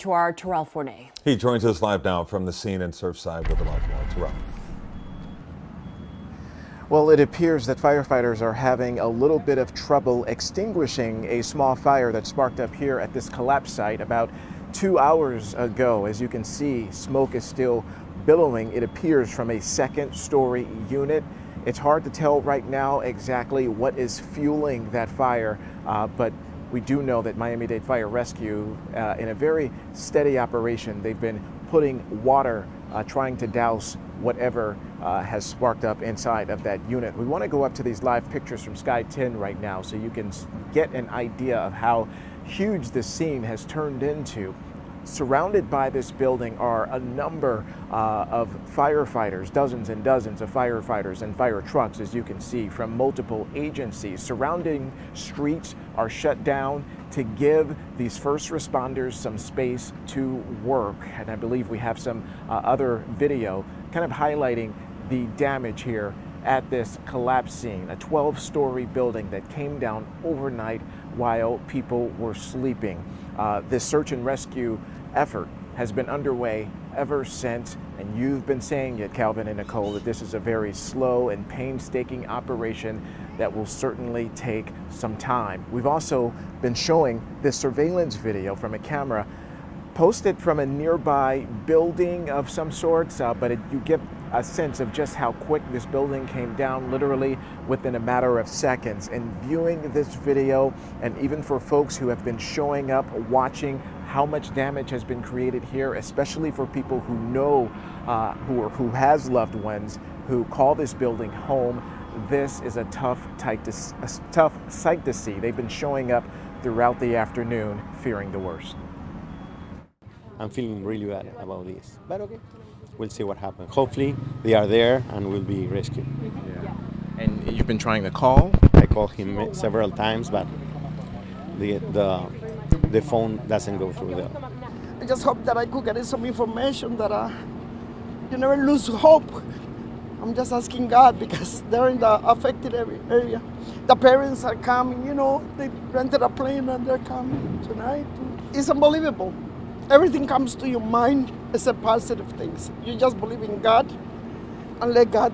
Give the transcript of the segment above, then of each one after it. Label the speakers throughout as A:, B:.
A: To our Terrell Fournay.
B: He joins us live now from the scene in Surfside with a lot more. Terrell.
C: Well, it appears that firefighters are having a little bit of trouble extinguishing a small fire that sparked up here at this collapse site about 2 hours ago. As you can see, smoke is still billowing. It appears from a second-story unit. It's hard to tell right now exactly what is fueling that fire, but we do know that Miami-Dade Fire Rescue, in a very steady operation, they've been putting water, trying to douse whatever has sparked up inside of that unit. We want to go up to these live pictures from Sky 10 right now so you can get an idea of how huge this scene has turned into. Surrounded by this building are a number of firefighters, dozens and dozens of firefighters and fire trucks, as you can see, from multiple agencies. Surrounding streets are shut down to give these first responders some space to work. And I believe we have some other video kind of highlighting the damage here at this collapse scene, a 12-story building that came down overnight while people were sleeping. This search and rescue effort has been underway ever since, and you've been saying it, Calvin and Nicole, that this is a very slow and painstaking operation that will certainly take some time. We've also been showing this surveillance video from a camera posted from a nearby building of some sorts, but you get a sense of just how quick this building came down, literally within a matter of seconds. And viewing this video, and even for folks who have been showing up, watching how much damage has been created here, especially for people who know, who has loved ones who call this building home, this is a tough sight to see. They've been showing up throughout the afternoon, fearing the worst.
D: I'm feeling really bad about this, but okay, we'll see what happens. Hopefully they are there and will be rescued.
C: Yeah. And you've been trying to call?
D: I called him several times, but the phone doesn't go through there.
E: I just hope that I could get some information that you never lose hope. I'm just asking God because they're in the affected area. The parents are coming, you know, they rented a plane and they're coming tonight. It's unbelievable. Everything comes to your mind except positive things. You just believe in God and let God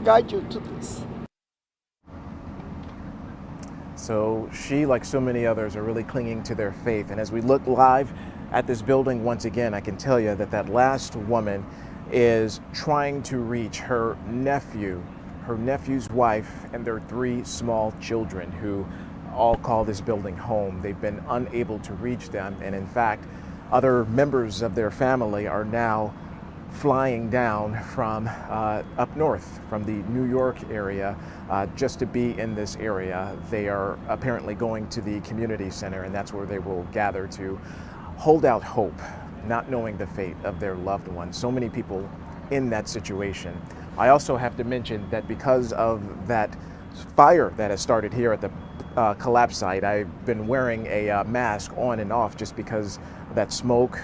E: guide you to this.
C: So she, like so many others, are really clinging to their faith. And as we look live at this building once again, I can tell you that that last woman is trying to reach her nephew, her nephew's wife, and their 3 small children who all call this building home. They've been unable to reach them, and in fact, other members of their family are now flying down from up north, from the New York area, just to be in this area. They are apparently going to the community center, and that's where they will gather to hold out hope, not knowing the fate of their loved ones. So many people in that situation. I also have to mention that because of that fire that has started here at the collapse site, I've been wearing a mask on and off just because that smoke,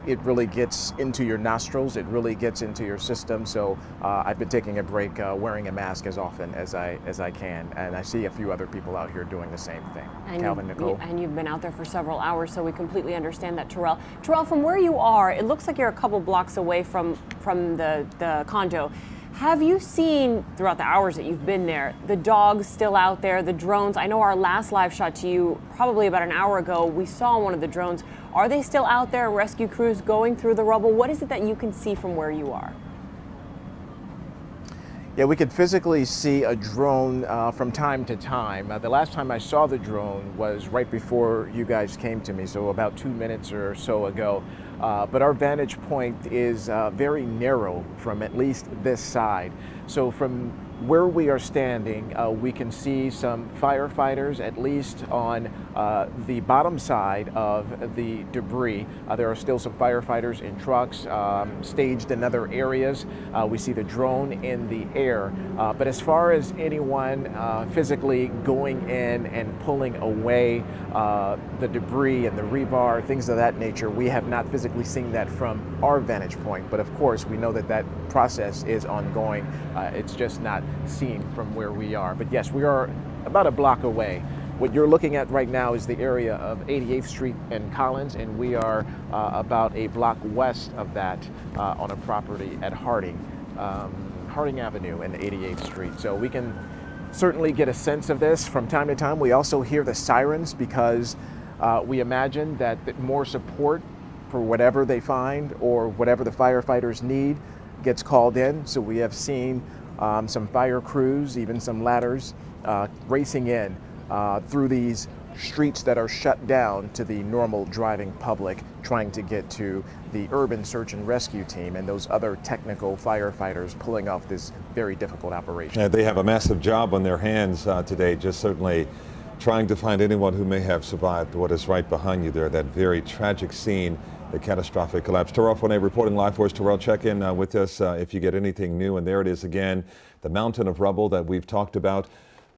C: it really gets into your nostrils, it really gets into your system. So I've been taking a break, wearing a mask as often as I can, and I see a few other people out here doing the same thing.
A: And
C: Calvin, Nicole?
A: And you've been out there for several hours, so we completely understand that, Terrell. Terrell, from where you are, it looks like you're a couple blocks away from the condo. Have you seen, throughout the hours that you've been there, the dogs still out there, the drones? I know our last live shot to you, probably about an hour ago, we saw one of the drones. Are they still out there, rescue crews going through the rubble? What is it that you can see from where you are?
C: Yeah, we could physically see a drone from time to time. The last time I saw the drone was right before you guys came to me, so about 2 minutes or so ago. But our vantage point is very narrow from at least this side. So from where we are standing, we can see some firefighters, at least on the bottom side of the debris. There are still some firefighters in trucks staged in other areas. We see the drone in the air. But as far as anyone physically going in and pulling away the debris and the rebar, things of that nature, we have not physically seen that from our vantage point. But of course, we know that that process is ongoing. It's just not seen from where we are. But yes, we are about a block away What you're looking at right now is the area of 88th Street and Collins, and we are about a block west of that on a property at Harding Avenue and 88th Street. So we can certainly get a sense of this from time to time. We also hear the sirens because we imagine that more support for whatever they find or whatever the firefighters need gets called in. So we have seen some fire crews, even some ladders, racing in through these streets that are shut down to the normal driving public, trying to get to the urban search and rescue team and those other technical firefighters pulling off this very difficult operation.
B: Yeah, they have a massive job on their hands today, just certainly trying to find anyone who may have survived what is right behind you there, that very tragic scene, the catastrophic collapse. Terrell Fournier reporting live for us. Terrell, check in with us if you get anything new. And there it is again, the mountain of rubble that we've talked about.